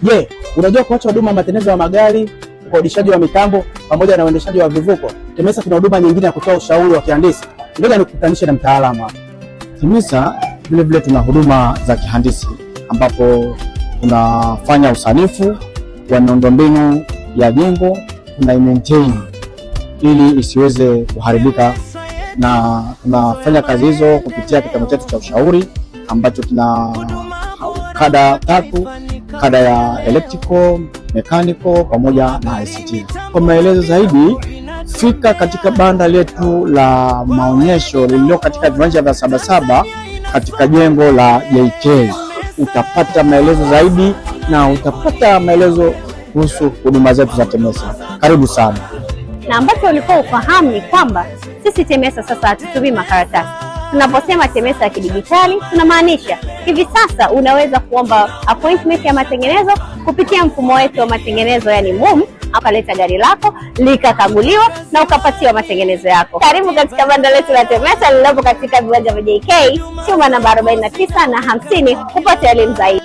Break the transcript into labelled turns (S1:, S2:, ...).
S1: Je, unajua kuacha huduma ya matengenezo ya magari, ukodishaji wa mitambo pamoja na uendeshaji wa vivuko? TEMESA tuna huduma nyingine ya kutoa ushauri wa kihandisi. Ngoja nikukutanishe na mtaalamu hapa.
S2: TEMESA vile tuna huduma za kihandisi ambapo tunafanya usanifu wa miundombinu ya jengo, tuna maintain ili isiweze kuharibika, na tunafanya kazi hizo kupitia kitengo chetu cha ushauri ambacho kina kada 3: kada ya electrical, mechanical pamoja na ICT. Kwa maelezo zaidi, fika katika banda letu la maonyesho lililo katika viwanja vya Sabasaba katika jengo la JK. Utapata maelezo zaidi na utapata maelezo kuhusu huduma zetu za TEMESA. Karibu sana.
S3: Na ambacho ulikuwa ufahamu ni kwamba sisi TEMESA sasa hatutumii makaratasi. Tunaposema TEMESA ya kidijitali, tunamaanisha hivi sasa unaweza kuomba appointment ya matengenezo kupitia mfumo wetu wa matengenezo, yani MUM, ukaleta gari lako likakaguliwa na ukapatiwa matengenezo yako. Karibu katika banda letu la TEMESA lililopo katika viwanja vya JK, chuma namba 49 na 50 kupata elimu zaidi.